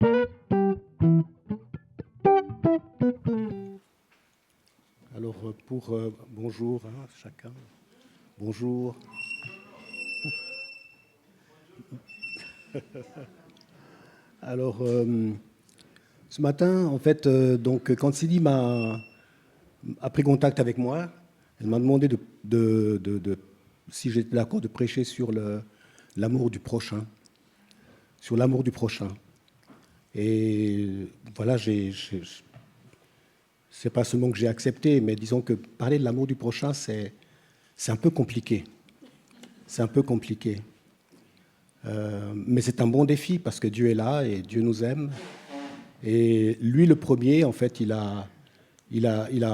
Alors, bonjour chacun. Bonjour. Alors, ce matin, en fait, donc, quand Sylvie a pris contact avec moi, elle m'a demandé si j'étais d'accord de prêcher sur l'amour du prochain. Sur l'amour du prochain. Et voilà, c'est pas seulement que j'ai accepté, mais disons que parler de l'amour du prochain, c'est un peu compliqué. C'est un peu compliqué. Mais c'est un bon défi parce que Dieu est là et Dieu nous aime. Et lui, le premier, en fait, il a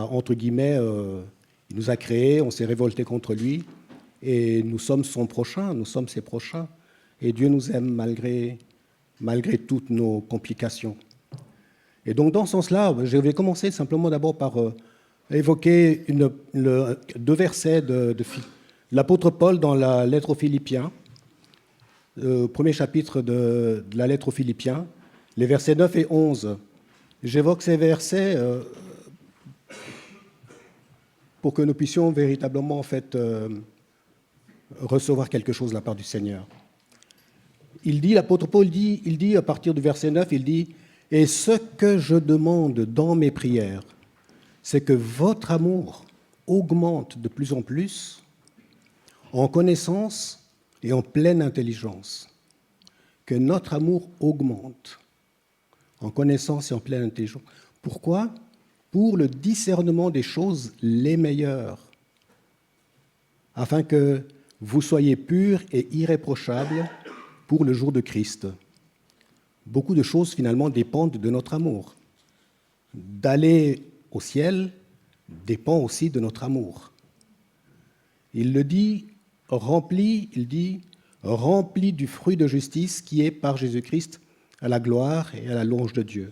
entre guillemets, il nous a créés, on s'est révolté contre lui, et nous sommes son prochain, nous sommes ses prochains. Et Dieu nous aime malgré toutes nos complications. Et donc, dans ce sens-là, je vais commencer simplement d'abord par évoquer deux versets de l'apôtre Paul dans la lettre aux Philippiens, premier chapitre de la lettre aux Philippiens, les versets 9 et 11. J'évoque ces versets pour que nous puissions véritablement en fait, recevoir quelque chose de la part du Seigneur. L'apôtre Paul dit à partir du verset 9, il dit « Et ce que je demande dans mes prières, c'est que votre amour augmente de plus en plus en connaissance et en pleine intelligence. Que notre amour augmente en connaissance et en pleine intelligence. Pourquoi ? Pour le discernement des choses les meilleures, afin que vous soyez purs et irréprochables pour le jour de Christ. » Beaucoup de choses, finalement, dépendent de notre amour. D'aller au ciel dépend aussi de notre amour. Il le dit, rempli du fruit de justice qui est par Jésus-Christ à la gloire et à la louange de Dieu.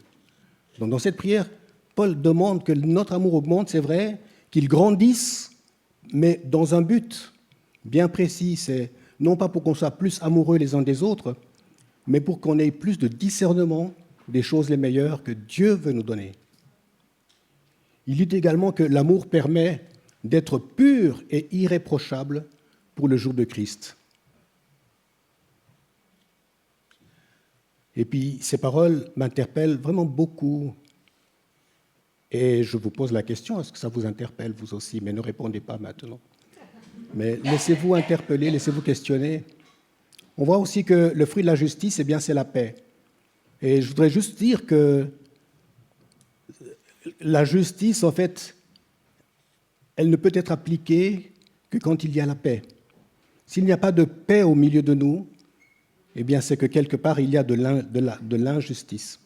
Donc, dans cette prière, Paul demande que notre amour augmente, c'est vrai, qu'il grandisse, mais dans un but bien précis. C'est non pas pour qu'on soit plus amoureux les uns des autres, mais pour qu'on ait plus de discernement des choses les meilleures que Dieu veut nous donner. Il dit également que l'amour permet d'être pur et irréprochable pour le jour de Christ. Et puis, ces paroles m'interpellent vraiment beaucoup. Et je vous pose la question, est-ce que ça vous interpelle vous aussi ? Mais ne répondez pas maintenant. Mais laissez-vous interpeller, laissez-vous questionner. On voit aussi que le fruit de la justice, eh bien, c'est la paix. Et je voudrais juste dire que la justice, en fait, elle ne peut être appliquée que quand il y a la paix. S'il n'y a pas de paix au milieu de nous, eh bien, c'est que quelque part, il y a de l'injustice.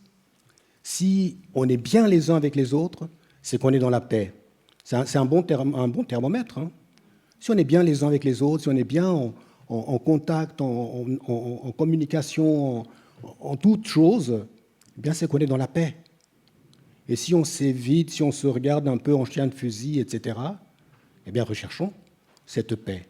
Si on est bien les uns avec les autres, c'est qu'on est dans la paix. C'est un bon thermomètre. Hein. Si on est bien les uns avec les autres, si on est bien en contact, en communication, en toutes choses, eh bien, c'est qu'on est dans la paix. Et si on s'évite, si on se regarde un peu en chien de fusil, etc., eh bien, recherchons cette paix.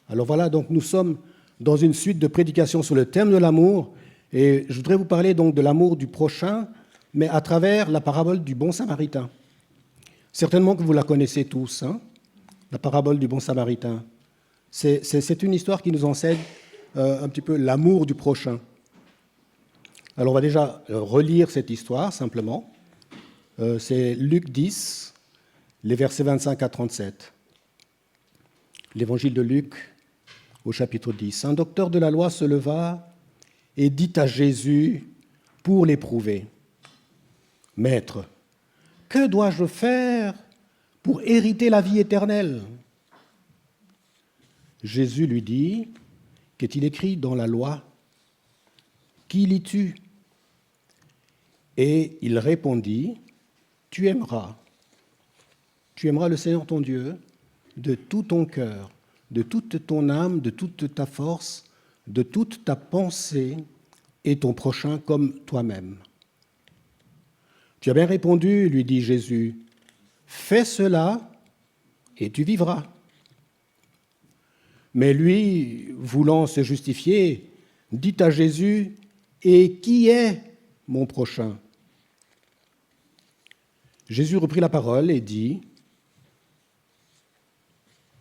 Alors voilà, donc nous sommes dans une suite de prédications sur le thème de l'amour, et je voudrais vous parler donc de l'amour du prochain, mais à travers la parabole du bon samaritain. Certainement que vous la connaissez tous, hein, la parabole du bon samaritain. C'est une histoire qui nous enseigne un petit peu l'amour du prochain. Alors on va déjà relire cette histoire simplement. C'est Luc 10, les versets 25 à 37. L'évangile de Luc au chapitre 10. Un docteur de la loi se leva et dit à Jésus pour l'éprouver, « Maître, que dois-je faire pour hériter la vie éternelle ?» Jésus lui dit, « Qu'est-il écrit dans la loi? Qui lis-tu » Et il répondit, « Tu aimeras le Seigneur ton Dieu de tout ton cœur, de toute ton âme, de toute ta force, de toute ta pensée, et ton prochain comme toi-même. » « Tu as bien répondu, lui dit Jésus, fais cela et tu vivras. » Mais lui, voulant se justifier, dit à Jésus, « Et qui est mon prochain. Jésus reprit la parole et dit,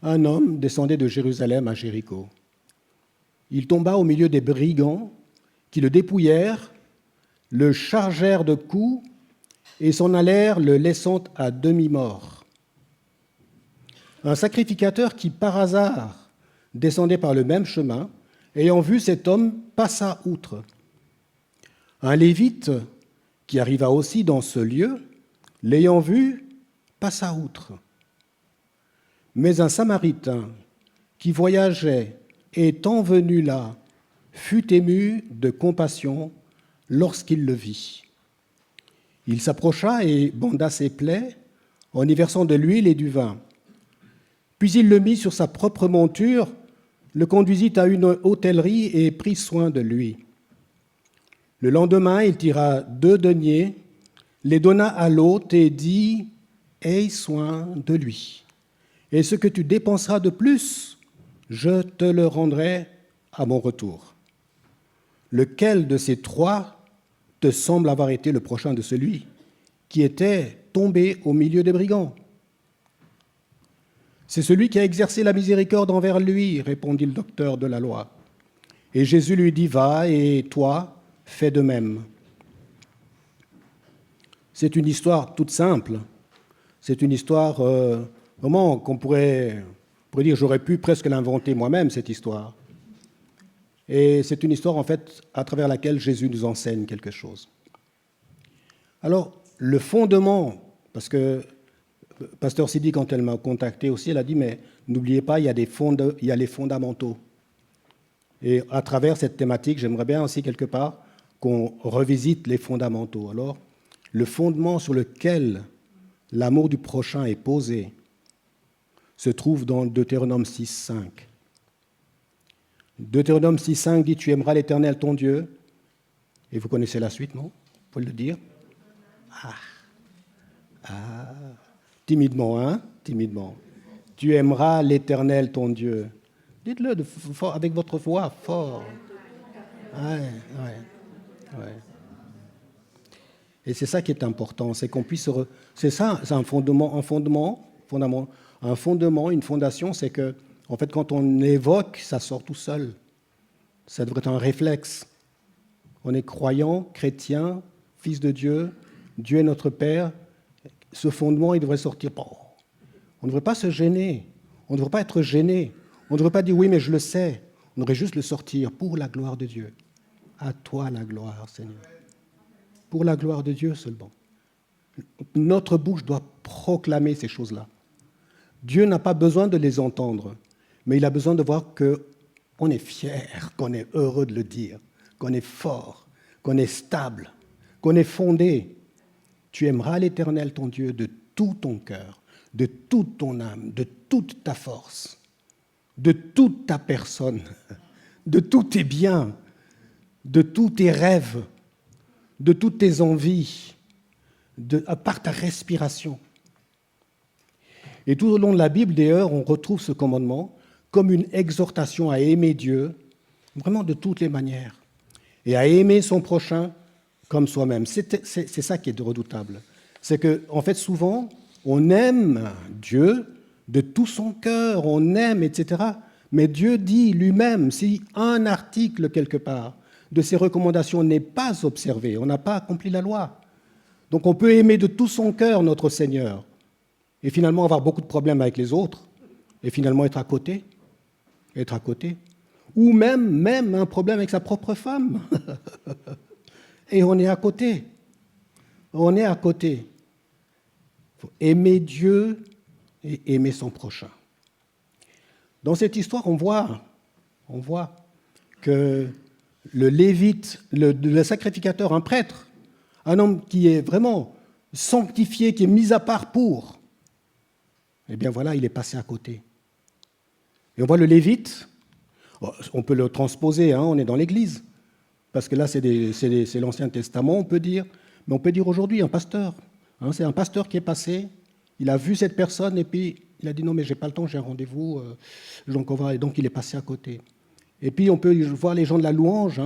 un homme descendait de Jérusalem à Jéricho. Il tomba au milieu des brigands qui le dépouillèrent, le chargèrent de coups et s'en allèrent le laissant à demi-mort. Un sacrificateur qui, par hasard, descendait par le même chemin, ayant vu cet homme, passa outre. Un lévite qui arriva aussi dans ce lieu, l'ayant vu, passa outre. Mais un Samaritain qui voyageait, étant venu là, fut ému de compassion lorsqu'il le vit. Il s'approcha et banda ses plaies en y versant de l'huile et du vin. Puis il le mit sur sa propre monture, le conduisit à une hôtellerie et prit soin de lui. Le lendemain, il tira 2 deniers, les donna à l'hôte et dit « Aie soin de lui. Et ce que tu dépenseras de plus, je te le rendrai à mon retour. » Lequel de ces 3 te semble avoir été le prochain de celui qui était tombé au milieu des brigands? C'est celui qui a exercé la miséricorde envers lui, répondit le docteur de la loi. Et Jésus lui dit, va, et toi, fais de même. C'est une histoire toute simple. C'est une histoire vraiment qu'on pourrait dire, j'aurais pu presque l'inventer moi-même, cette histoire. Et c'est une histoire, en fait, à travers laquelle Jésus nous enseigne quelque chose. Alors, le fondement, parce que Pasteur Sidi, quand elle m'a contacté aussi, elle a dit, mais n'oubliez pas, il y a les fondamentaux. Et à travers cette thématique, j'aimerais bien aussi, quelque part, qu'on revisite les fondamentaux. Alors, le fondement sur lequel l'amour du prochain est posé se trouve dans Deutéronome 6.5. Deutéronome 6.5 dit « Tu aimeras l'Éternel ton Dieu ». Et vous connaissez la suite, non? Vous pouvez le dire? Timidement, hein? Timidement. « Tu aimeras l'Éternel ton Dieu ». Dites-le avec votre voix fort. Ouais. Et c'est ça qui est important, c'est qu'on puisse... C'est ça, c'est un fondement, une fondation, c'est que, en fait, quand on évoque, ça sort tout seul. Ça devrait être un réflexe. On est croyant, chrétien, fils de Dieu, Dieu est notre Père. Ce fondement, il devrait sortir. Bon, on ne devrait pas se gêner, on ne devrait pas être gêné, on ne devrait pas dire oui, mais je le sais. On devrait juste le sortir pour la gloire de Dieu. À toi la gloire, Seigneur. Pour la gloire de Dieu seulement. Notre bouche doit proclamer ces choses-là. Dieu n'a pas besoin de les entendre, mais il a besoin de voir qu'on est fier, qu'on est heureux de le dire, qu'on est fort, qu'on est stable, qu'on est fondé. Tu aimeras l'Éternel ton Dieu de tout ton cœur, de toute ton âme, de toute ta force, de toute ta personne, de tous tes biens, de tous tes rêves, de toutes tes envies, à part ta respiration. Et tout au long de la Bible, d'ailleurs, on retrouve ce commandement comme une exhortation à aimer Dieu, vraiment de toutes les manières, et à aimer son prochain comme soi-même. C'est ça qui est redoutable. C'est qu'en fait, souvent, on aime Dieu de tout son cœur, on aime, etc. Mais Dieu dit lui-même, si un article quelque part de ses recommandations n'est pas observé, on n'a pas accompli la loi. Donc on peut aimer de tout son cœur notre Seigneur et finalement avoir beaucoup de problèmes avec les autres et finalement être à côté, ou même un problème avec sa propre femme. Et on est à côté. Il faut aimer Dieu et aimer son prochain. Dans cette histoire, on voit que le lévite, le sacrificateur, un prêtre, un homme qui est vraiment sanctifié, qui est mis à part pour, eh bien voilà, il est passé à côté. Et on voit le lévite, on peut le transposer, on est dans l'Église, parce que là c'est l'Ancien Testament, on peut dire, mais on peut dire aujourd'hui un pasteur. C'est un pasteur qui est passé, il a vu cette personne et puis il a dit non mais j'ai pas le temps, j'ai un rendez-vous, et donc il est passé à côté. Et puis on peut voir les gens de la louange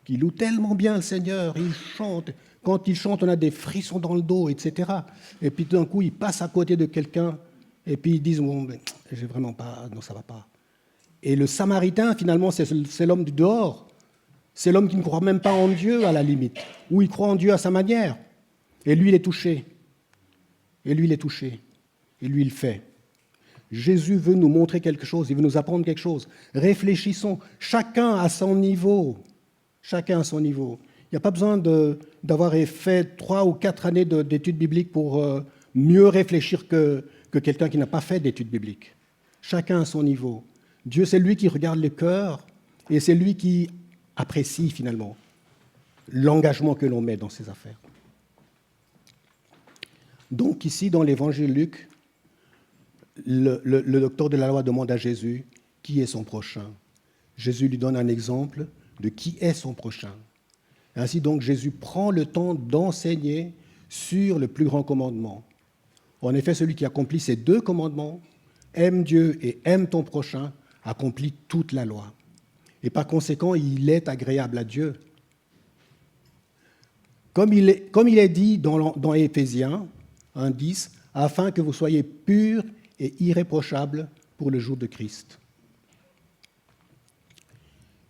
qui loue tellement bien le Seigneur, il chante. Quand il chante, on a des frissons dans le dos, etc. Et puis d'un coup, il passe à côté de quelqu'un, et puis ils disent, bon, ben, j'ai vraiment pas, non, ça va pas. Et le Samaritain, finalement, c'est l'homme du dehors. C'est l'homme qui ne croit même pas en Dieu, à la limite, ou il croit en Dieu à sa manière. Et lui, il est touché. Et lui, il est touché. Et lui, il fait. Jésus veut nous montrer quelque chose, il veut nous apprendre quelque chose. Réfléchissons, chacun à son niveau. Chacun à son niveau. Il n'y a pas besoin d'avoir fait 3 ou 4 années d'études bibliques pour mieux réfléchir que quelqu'un qui n'a pas fait d'études bibliques. Chacun à son niveau. Dieu, c'est lui qui regarde le cœur et c'est lui qui apprécie finalement l'engagement que l'on met dans ses affaires. Donc ici, dans l'évangile de Luc, le docteur de la loi demande à Jésus qui est son prochain. Jésus lui donne un exemple de qui est son prochain. Ainsi donc, Jésus prend le temps d'enseigner sur le plus grand commandement. En effet, celui qui accomplit ces 2 commandements, aime Dieu et aime ton prochain, accomplit toute la loi. Et par conséquent, il est agréable à Dieu. Comme il est dit dans Éphésiens 1:10, afin que vous soyez purs et irréprochables pour le jour de Christ.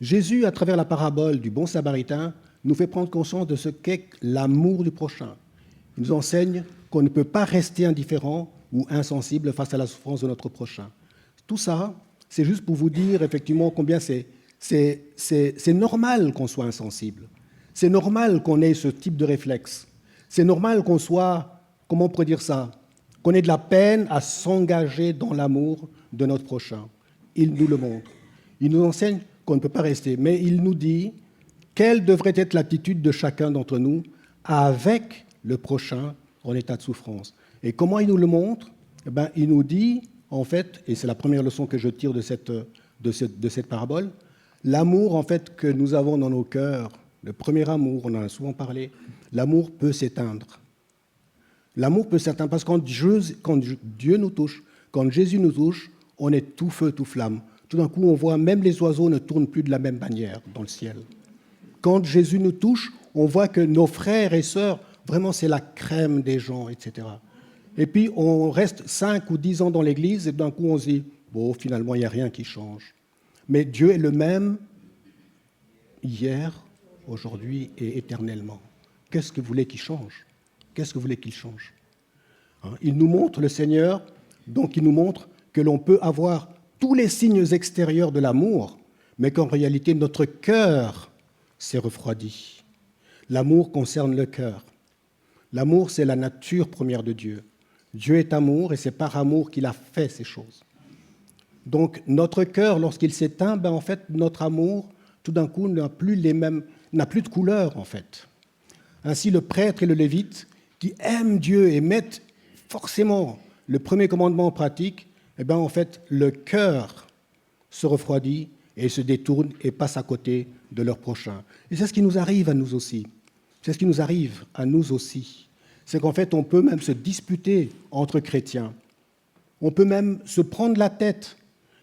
Jésus, à travers la parabole du bon samaritain, nous fait prendre conscience de ce qu'est l'amour du prochain. Il nous enseigne qu'on ne peut pas rester indifférent ou insensible face à la souffrance de notre prochain. Tout ça, c'est juste pour vous dire effectivement combien c'est normal qu'on soit insensible. C'est normal qu'on ait ce type de réflexe. C'est normal qu'on soit, comment on pourrait dire ça, qu'on ait de la peine à s'engager dans l'amour de notre prochain. Il nous le montre. Il nous enseigne qu'on ne peut pas rester, mais il nous dit quelle devrait être l'attitude de chacun d'entre nous avec le prochain en état de souffrance. Et comment il nous le montre ? Eh bien, il nous dit, en fait, et c'est la première leçon que je tire de cette parabole, l'amour en fait que nous avons dans nos cœurs, le premier amour, on en a souvent parlé, l'amour peut s'éteindre. L'amour peut s'éteindre parce que quand Dieu nous touche, quand Jésus nous touche, on est tout feu, tout flamme. Tout d'un coup, on voit même les oiseaux ne tournent plus de la même manière dans le ciel. Quand Jésus nous touche, on voit que nos frères et sœurs, vraiment, c'est la crème des gens, etc. Et puis, on reste 5 ou 10 ans dans l'Église et d'un coup, on se dit, bon, finalement, il n'y a rien qui change. Mais Dieu est le même hier, aujourd'hui et éternellement. Qu'est-ce que vous voulez qu'il change ? Qu'est-ce que vous voulez qu'il change ? Il nous montre, le Seigneur, donc il nous montre que l'on peut avoir tous les signes extérieurs de l'amour, mais qu'en réalité, notre cœur s'est refroidi. L'amour concerne le cœur. L'amour, c'est la nature première de Dieu. Dieu est amour et c'est par amour qu'il a fait ces choses. Donc, notre cœur, lorsqu'il s'éteint, ben, en fait, notre amour, tout d'un coup, n'a plus de couleur, en fait. Ainsi, le prêtre et le lévite, qui aiment Dieu et mettent forcément le premier commandement en pratique, eh bien, en fait, le cœur se refroidit et se détourne et passe à côté de leur prochain. Et c'est ce qui nous arrive à nous aussi. C'est ce qui nous arrive à nous aussi. C'est qu'en fait, on peut même se disputer entre chrétiens. On peut même se prendre la tête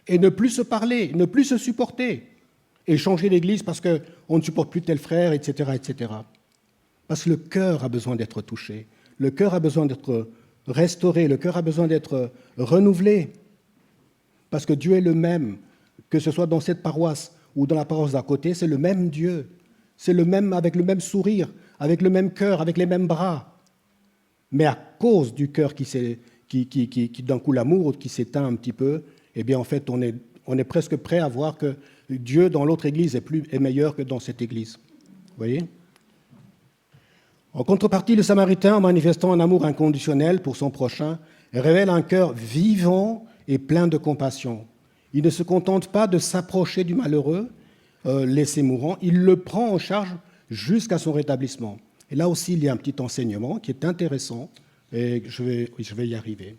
et ne plus se parler, ne plus se supporter, et changer l'église parce qu'on ne supporte plus tel frère, etc., etc. Parce que le cœur a besoin d'être touché, le cœur a besoin d'être restauré, le cœur a besoin d'être renouvelé. Parce que Dieu est le même, que ce soit dans cette paroisse ou dans la paroisse d'à côté, c'est le même Dieu. C'est le même, avec le même sourire, avec le même cœur, avec les mêmes bras. Mais à cause du cœur qui d'un coup l'amour qui s'éteint un petit peu, eh bien en fait on est presque prêt à voir que Dieu dans l'autre église est meilleur que dans cette église. Vous voyez ? En contrepartie, le Samaritain, en manifestant un amour inconditionnel pour son prochain, révèle un cœur vivant et plein de compassion. Il ne se contente pas de s'approcher du malheureux, laissé mourant, il le prend en charge jusqu'à son rétablissement. Et là aussi, il y a un petit enseignement qui est intéressant, et je vais y arriver.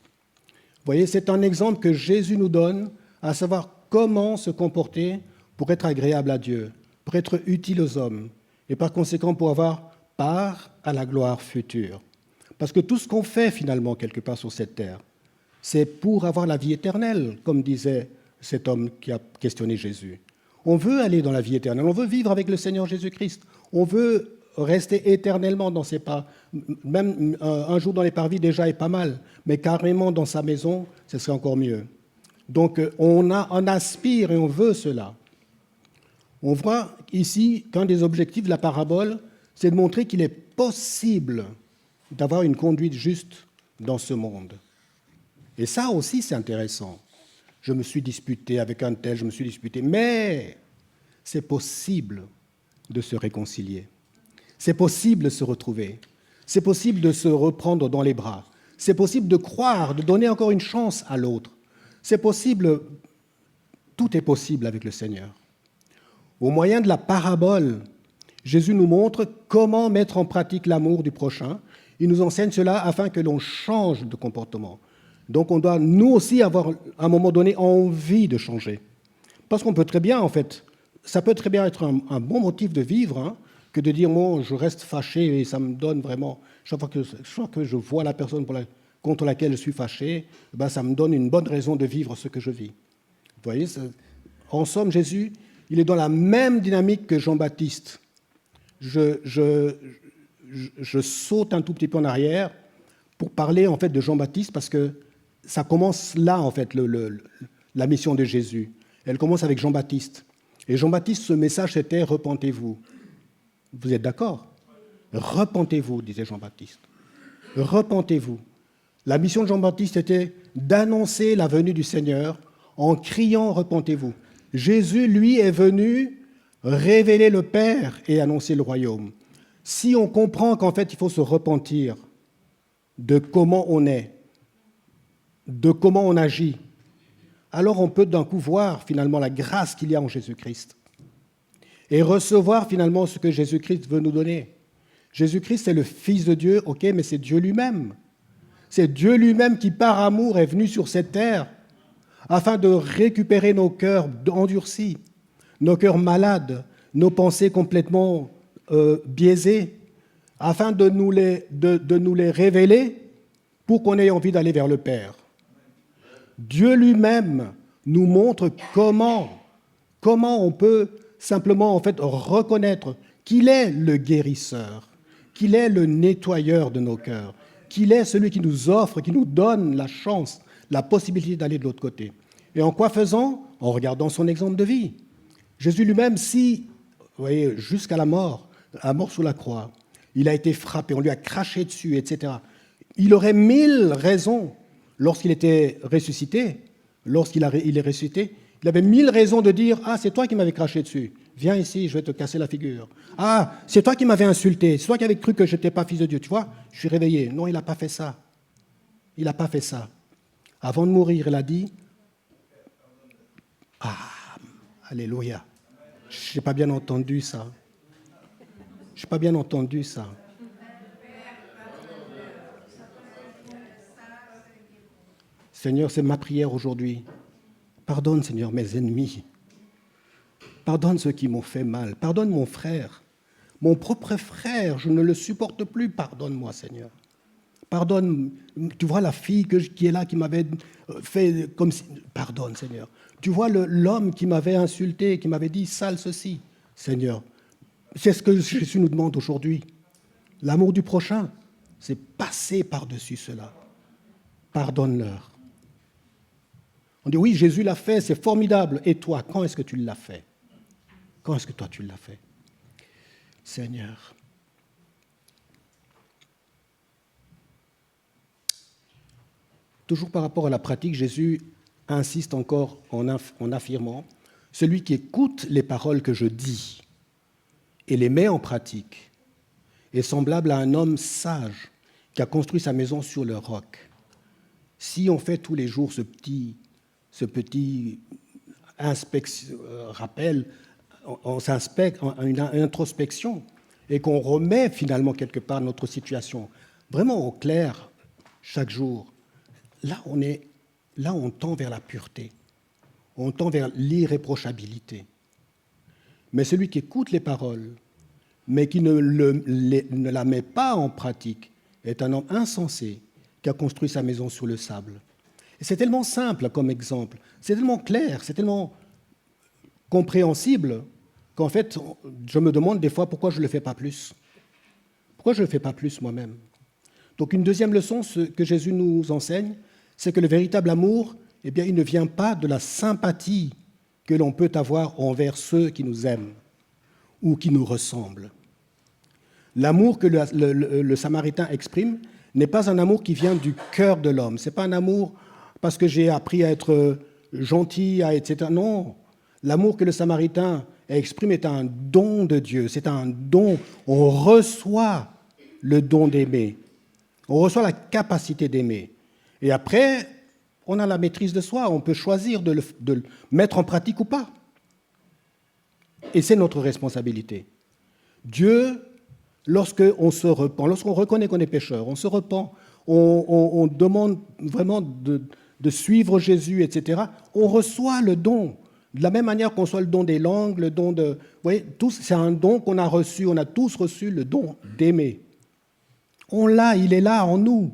Vous voyez, c'est un exemple que Jésus nous donne, à savoir comment se comporter pour être agréable à Dieu, pour être utile aux hommes, et par conséquent pour avoir part à la gloire future. Parce que tout ce qu'on fait finalement quelque part sur cette terre, c'est pour avoir la vie éternelle, comme disait cet homme qui a questionné Jésus. On veut aller dans la vie éternelle, on veut vivre avec le Seigneur Jésus-Christ, on veut rester éternellement dans ses pas. Même un jour dans les parvis déjà est pas mal, mais carrément dans sa maison, ce serait encore mieux. Donc on aspire et on veut cela. On voit ici qu'un des objectifs de la parabole, c'est de montrer qu'il est possible d'avoir une conduite juste dans ce monde. Et ça aussi, c'est intéressant. Je me suis disputé avec un tel, mais c'est possible de se réconcilier. C'est possible de se retrouver. C'est possible de se reprendre dans les bras. C'est possible de croire, de donner encore une chance à l'autre. C'est possible, tout est possible avec le Seigneur. Au moyen de la parabole, Jésus nous montre comment mettre en pratique l'amour du prochain. Il nous enseigne cela afin que l'on change de comportement. Donc on doit, nous aussi, avoir, à un moment donné, envie de changer. Parce qu'on peut très bien, en fait, ça peut très bien être un bon motif de vivre, hein, que de dire, moi, je reste fâché et ça me donne vraiment, chaque fois que je vois la personne contre laquelle je suis fâché, ben, ça me donne une bonne raison de vivre ce que je vis. Vous voyez, en somme, Jésus, il est dans la même dynamique que Jean-Baptiste. Je saute un tout petit peu en arrière pour parler en fait de Jean-Baptiste parce que ça commence là en fait la mission de Jésus. Elle commence avec Jean-Baptiste. Et Jean-Baptiste, ce message c'était repentez-vous. Vous êtes d'accord? Repentez-vous, disait Jean-Baptiste. Repentez-vous. La mission de Jean-Baptiste était d'annoncer la venue du Seigneur en criant repentez-vous. Jésus, lui, est venu révéler le Père et annoncer le royaume. Si on comprend qu'en fait, il faut se repentir de comment on est, de comment on agit, alors on peut d'un coup voir finalement la grâce qu'il y a en Jésus-Christ et recevoir finalement ce que Jésus-Christ veut nous donner. Jésus-Christ est le Fils de Dieu, ok, mais c'est Dieu lui-même. C'est Dieu lui-même qui, par amour, est venu sur cette terre afin de récupérer nos cœurs endurcis, nos cœurs malades, nos pensées complètement biaisées, afin de nous les révéler pour qu'on ait envie d'aller vers le Père. Dieu lui-même nous montre comment on peut simplement en fait reconnaître qu'il est le guérisseur, qu'il est le nettoyeur de nos cœurs, qu'il est celui qui nous offre, qui nous donne la chance, la possibilité d'aller de l'autre côté. Et en quoi faisant? En regardant son exemple de vie. Jésus lui-même, vous voyez, jusqu'à la mort sous la croix, il a été frappé, on lui a craché dessus, etc. Il aurait 1000 raisons, lorsqu'il était ressuscité, il est ressuscité, il avait 1000 raisons de dire « Ah, c'est toi qui m'avais craché dessus, viens ici, je vais te casser la figure. Ah, c'est toi qui m'avais insulté, c'est toi qui avais cru que je n'étais pas fils de Dieu, tu vois, je suis réveillé. » Non, il n'a pas fait ça. Il n'a pas fait ça. Avant de mourir, il a dit « Ah, alléluia. Je n'ai pas bien entendu ça. Je n'ai pas bien entendu ça. » Seigneur, c'est ma prière aujourd'hui. Pardonne, Seigneur, mes ennemis. Pardonne ceux qui m'ont fait mal. Pardonne mon frère. Mon propre frère, je ne le supporte plus. Pardonne-moi, Seigneur. Pardonne, tu vois la fille qui est là, qui m'avait fait comme si... Pardonne, Seigneur. Tu vois l'homme qui m'avait insulté, qui m'avait dit sale ceci. Seigneur, c'est ce que Jésus nous demande aujourd'hui. L'amour du prochain, c'est passer par-dessus cela. Pardonne-leur. On dit, oui, Jésus l'a fait, c'est formidable. Et toi, quand est-ce que tu l'as fait? Quand est-ce que toi, tu l'as fait? Seigneur. Toujours par rapport à la pratique, Jésus insiste encore en affirmant, « Celui qui écoute les paroles que je dis et les met en pratique est semblable à un homme sage qui a construit sa maison sur le roc. » Si on fait tous les jours ce petit rappel, on s'inspecte, une introspection, et qu'on remet finalement quelque part notre situation vraiment au clair chaque jour, là on tend vers la pureté, on tend vers l'irréprochabilité. Mais celui qui écoute les paroles, mais qui ne la met pas en pratique, est un homme insensé qui a construit sa maison sur le sable. Et c'est tellement simple comme exemple, c'est tellement clair, c'est tellement compréhensible qu'en fait, je me demande des fois pourquoi je ne le fais pas plus. Pourquoi je ne le fais pas plus moi-même? Donc une deuxième leçon que Jésus nous enseigne, c'est que le véritable amour, eh bien, il ne vient pas de la sympathie que l'on peut avoir envers ceux qui nous aiment ou qui nous ressemblent. L'amour que le Samaritain exprime n'est pas un amour qui vient du cœur de l'homme. Ce n'est pas un amour parce que j'ai appris à être gentil, etc. Non, l'amour que le Samaritain exprime est un don de Dieu. C'est un don. On reçoit le don d'aimer. On reçoit la capacité d'aimer. Et après, on a la maîtrise de soi. On peut choisir de le mettre en pratique ou pas. Et c'est notre responsabilité. Dieu, lorsqu'on se repent, lorsqu'on reconnaît qu'on est pécheur, on se repent, on demande vraiment de suivre Jésus, etc., on reçoit le don. De la même manière qu'on reçoit le don des langues, le don de... Vous voyez, c'est un don qu'on a reçu, on a tous reçu le don d'aimer. On l'a, il est là en nous.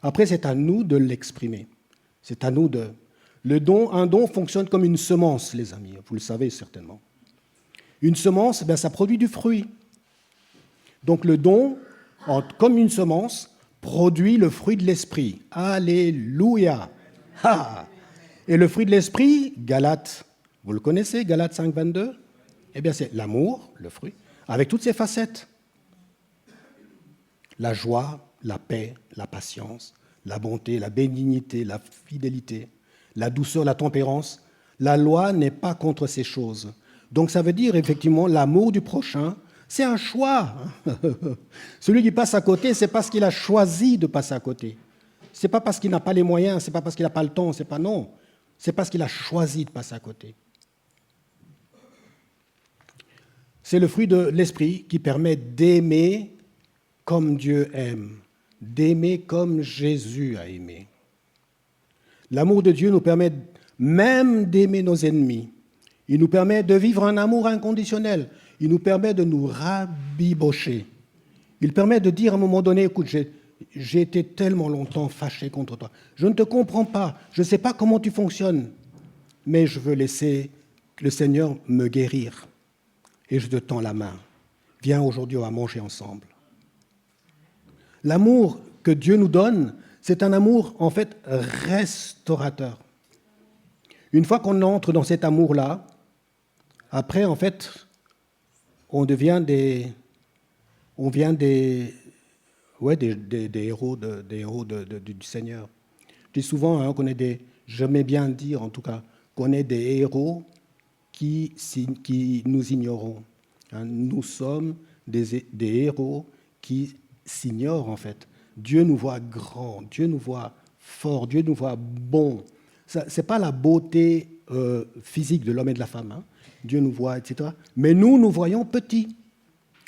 Après, c'est à nous de l'exprimer. C'est à nous de... Un don fonctionne comme une semence, les amis, vous le savez certainement. Une semence, ben, ça produit du fruit. Donc le don, comme une semence, produit le fruit de l'esprit. Alléluia. Ah. Et le fruit de l'esprit, Galates, vous le connaissez, Galates 5, 22 ? Eh bien, c'est l'amour, le fruit, avec toutes ses facettes. La joie, la paix, la patience, la bonté, la bénignité, la fidélité, la douceur, la tempérance. La loi n'est pas contre ces choses. Donc ça veut dire effectivement l'amour du prochain, c'est un choix. Celui qui passe à côté, c'est parce qu'il a choisi de passer à côté. C'est pas parce qu'il n'a pas les moyens, c'est pas parce qu'il n'a pas le temps, c'est pas non. C'est parce qu'il a choisi de passer à côté. C'est le fruit de l'esprit qui permet d'aimer comme Dieu aime, d'aimer comme Jésus a aimé. L'amour de Dieu nous permet même d'aimer nos ennemis. Il nous permet de vivre un amour inconditionnel. Il nous permet de nous rabibocher. Il permet de dire à un moment donné, écoute, j'ai été tellement longtemps fâché contre toi. Je ne te comprends pas. Je ne sais pas comment tu fonctionnes. Mais je veux laisser le Seigneur me guérir. Et je te tends la main. Viens aujourd'hui, on va manger ensemble. L'amour que Dieu nous donne, c'est un amour, en fait, restaurateur. Une fois qu'on entre dans cet amour-là, après, en fait, on devient des héros, du Seigneur. Je dis souvent qu'on est des, j'aimais bien dire en tout cas, qu'on est des héros qui nous ignorons. Nous sommes des héros qui s'ignorent en fait. Dieu nous voit grand, Dieu nous voit fort, Dieu nous voit bon. Ce n'est pas la beauté physique de l'homme et de la femme. Dieu nous voit, etc. Mais nous voyons petits.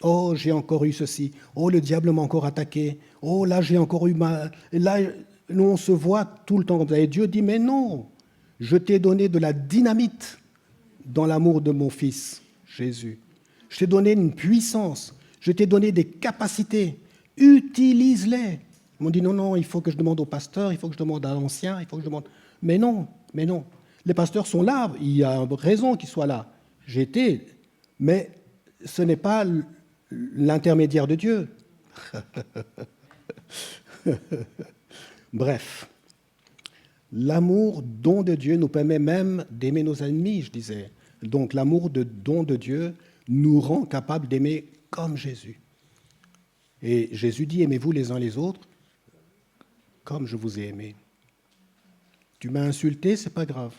Oh, j'ai encore eu ceci. Oh, le diable m'a encore attaqué. Oh, là, j'ai encore eu mal. Et là, nous, on se voit tout le temps comme ça. Et Dieu dit, mais non, je t'ai donné de la dynamite dans l'amour de mon Fils, Jésus. Je t'ai donné une puissance. Je t'ai donné des capacités. Utilise-les. Ils m'ont dit, non, il faut que je demande au pasteur, il faut que je demande à l'ancien, il faut que je demande... Mais non. Les pasteurs sont là, il y a raison qu'ils soient là. J'étais, mais ce n'est pas l'intermédiaire de Dieu. Bref, l'amour don de Dieu nous permet même d'aimer nos ennemis, je disais. Donc l'amour de don de Dieu nous rend capables d'aimer comme Jésus. Et Jésus dit, aimez-vous les uns les autres comme je vous ai aimé. Tu m'as insulté, c'est pas grave.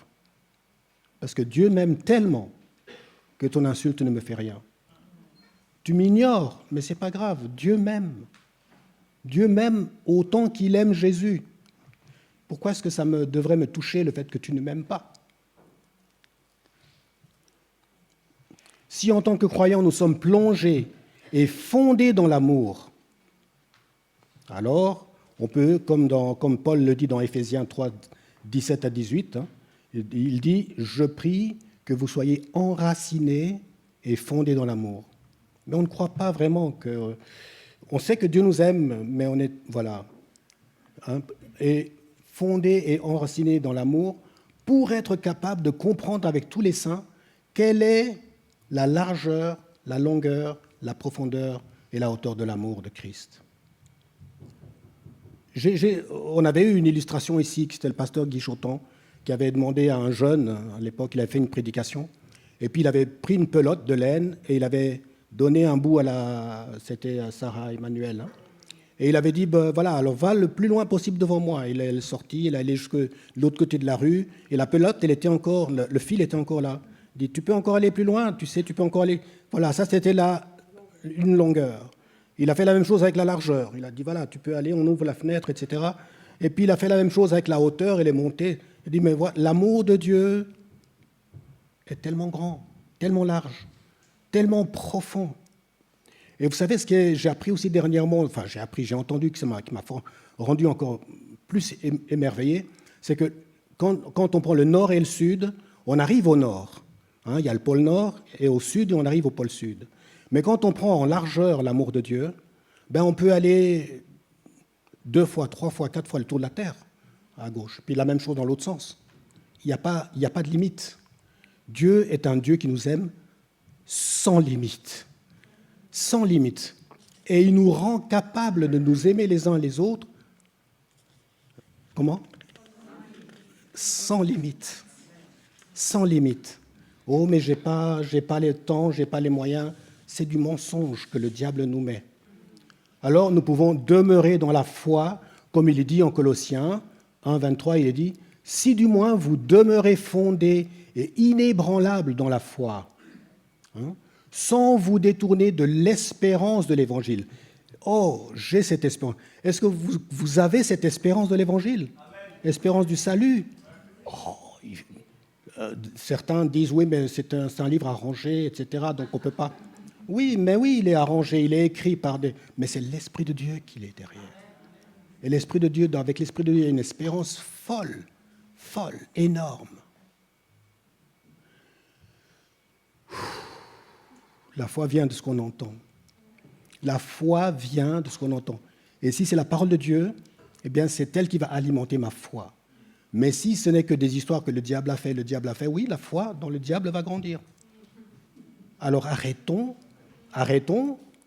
Parce que Dieu m'aime tellement que ton insulte ne me fait rien. Tu m'ignores, mais c'est pas grave, Dieu m'aime. Dieu m'aime autant qu'il aime Jésus. Pourquoi est-ce que ça devrait me toucher le fait que tu ne m'aimes pas? Si en tant que croyants nous sommes plongés et fondés dans l'amour, alors on peut, comme Paul le dit dans Éphésiens 3, 17 à 18, il dit « Je prie que vous soyez enracinés et fondés dans l'amour ». Mais on ne croit pas vraiment que... On sait que Dieu nous aime, mais on est... Voilà. Et fondés et enracinés dans l'amour pour être capable de comprendre avec tous les saints quelle est la largeur, la longueur, la profondeur et la hauteur de l'amour de Christ. On avait eu une illustration ici, qui c'était le pasteur Guy Choton, qui avait demandé à un jeune, à l'époque, il avait fait une prédication, et puis il avait pris une pelote de laine et il avait donné un bout c'était à Sarah Emmanuel, hein, et il avait dit, ben, voilà, alors va le plus loin possible devant moi. Il est sorti, il est allé jusqu'à l'autre côté de la rue, et la pelote, elle était encore, le fil était encore là. Il dit, tu peux encore aller plus loin, tu sais, tu peux encore aller... Voilà, ça c'était une longueur. Il a fait la même chose avec la largeur. Il a dit, voilà, tu peux aller, on ouvre la fenêtre, etc. Et puis il a fait la même chose avec la hauteur et les montées. Il dit, mais voilà, l'amour de Dieu est tellement grand, tellement large, tellement profond. Et vous savez ce que j'ai appris aussi dernièrement, enfin j'ai entendu qui m'a rendu encore plus émerveillé, c'est que quand on prend le nord et le sud, on arrive au nord. Hein, il y a le pôle nord et au sud, on arrive au pôle sud. Mais quand on prend en largeur l'amour de Dieu, ben on peut aller 2 fois, 3 fois, 4 fois le tour de la terre à gauche. Puis la même chose dans l'autre sens. Il n'y a pas de limite. Dieu est un Dieu qui nous aime sans limite. Sans limite. Et il nous rend capables de nous aimer les uns les autres. Comment ? Sans limite. Sans limite. Oh, mais j'ai pas le temps, j'ai pas les moyens. C'est du mensonge que le diable nous met. Alors nous pouvons demeurer dans la foi, comme il est dit en Colossiens 1, 23, il est dit, si du moins vous demeurez fondés et inébranlables dans la foi, hein, sans vous détourner de l'espérance de l'Évangile. Oh, j'ai cette espérance. Est-ce que vous avez cette espérance de l'Évangile ? Espérance du salut ? Oh, certains disent, oui, mais c'est un livre arrangé, etc., donc on ne peut pas... Oui, mais oui, il est arrangé, il est écrit par des... Mais c'est l'Esprit de Dieu qui est derrière. Et l'Esprit de Dieu, avec l'Esprit de Dieu, il y a une espérance folle, énorme. La foi vient de ce qu'on entend. La foi vient de ce qu'on entend. Et si c'est la parole de Dieu, eh bien, c'est elle qui va alimenter ma foi. Mais si ce n'est que des histoires que le diable a fait, oui, la foi dans le diable va grandir. Alors arrêtons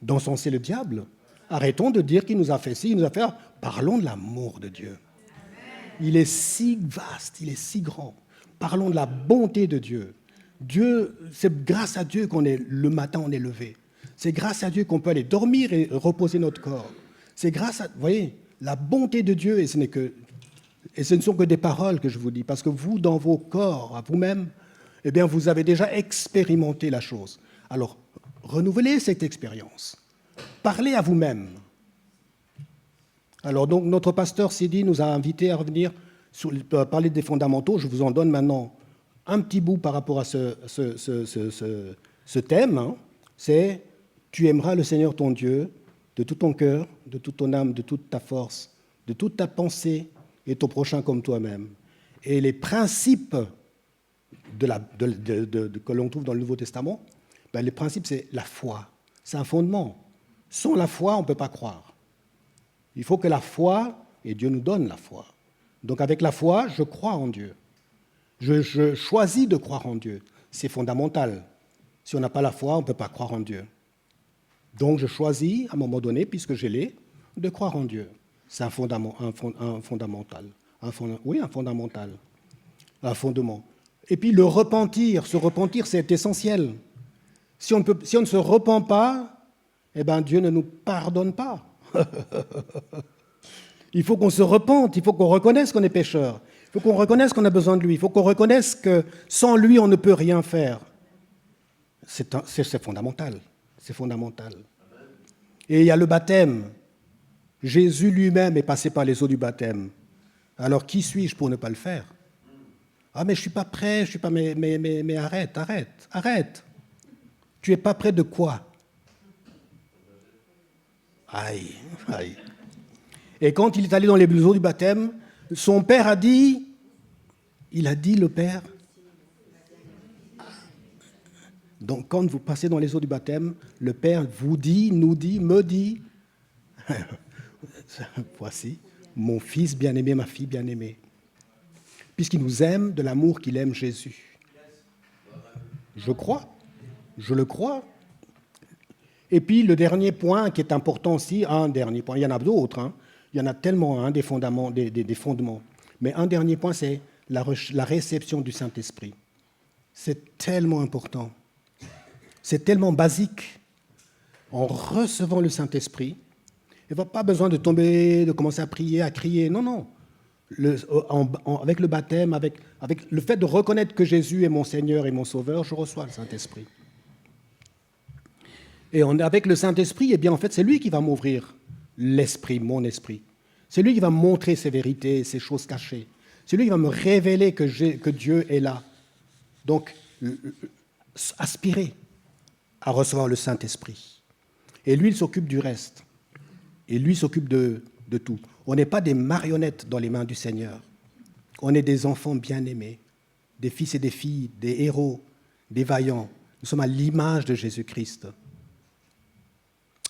d'encenser le diable. Arrêtons de dire qu'il nous a fait ci, il nous a fait ça. Parlons de l'amour de Dieu. Il est si vaste, il est si grand. Parlons de la bonté de Dieu. Dieu, c'est grâce à Dieu qu'on est le matin, on est levé. C'est grâce à Dieu qu'on peut aller dormir et reposer notre corps. C'est grâce à, vous voyez, la bonté de Dieu, et ce ne sont que des paroles que je vous dis, parce que vous, dans vos corps, à vous-même, eh bien, vous avez déjà expérimenté la chose. Alors, renouvelez cette expérience. Parlez à vous-même. Alors, donc, notre pasteur Sidi nous a invités à revenir parler des fondamentaux. Je vous en donne maintenant un petit bout par rapport à ce thème. Hein. C'est « Tu aimeras le Seigneur ton Dieu de tout ton cœur, de toute ton âme, de toute ta force, de toute ta pensée et ton prochain comme toi-même. » Et les principes que l'on trouve dans le Nouveau Testament, ben, les principes, c'est la foi. C'est un fondement. Sans la foi, on ne peut pas croire. Il faut que la foi, et Dieu nous donne la foi. Donc avec la foi, je crois en Dieu. Je choisis de croire en Dieu. C'est fondamental. Si on n'a pas la foi, on ne peut pas croire en Dieu. Donc je choisis, à un moment donné, puisque je l'ai, de croire en Dieu. C'est un fondamental. Un fondement. Et puis le repentir, se repentir, c'est essentiel. Si on ne se repent pas, eh ben Dieu ne nous pardonne pas. Il faut qu'on se repente, il faut qu'on reconnaisse qu'on est pécheur, il faut qu'on reconnaisse qu'on a besoin de lui, il faut qu'on reconnaisse que sans lui, on ne peut rien faire. C'est fondamental, c'est fondamental. Et il y a le baptême. Jésus lui-même est passé par les eaux du baptême. Alors qui suis-je pour ne pas le faire ? Ah mais je ne suis pas prêt, je suis pas... Mais arrête. Tu n'es pas prêt de quoi ? Aïe. Et quand il est allé dans les eaux du baptême, son père a dit, le père. Donc quand vous passez dans les eaux du baptême, le père vous dit, nous dit, me dit, voici mon fils bien-aimé, ma fille bien-aimée. Puisqu'il nous aime de l'amour qu'il aime Jésus. Je crois. Je le crois. Et puis le dernier point qui est important aussi, un dernier point, il y en a d'autres, hein. Il y en a tellement, hein, des fondements, des fondements. Mais un dernier point, c'est la réception du Saint-Esprit. C'est tellement important. C'est tellement basique. En recevant le Saint-Esprit, il n'y a pas besoin de tomber, de commencer à prier, à crier. Non, non. Avec le baptême, avec le fait de reconnaître que Jésus est mon Seigneur et mon Sauveur, je reçois le Saint-Esprit. Et avec le Saint-Esprit, eh bien, en fait, c'est lui qui va m'ouvrir l'esprit, mon esprit. C'est lui qui va me montrer ses vérités, ses choses cachées. C'est lui qui va me révéler que Dieu est là. Donc, aspirer à recevoir le Saint-Esprit. Et lui, il s'occupe du reste. Et lui s'occupe de tout. On n'est pas des marionnettes dans les mains du Seigneur. On est des enfants bien-aimés, des fils et des filles, des héros, des vaillants. Nous sommes à l'image de Jésus-Christ.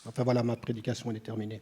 Enfin voilà, ma prédication, elle est terminée.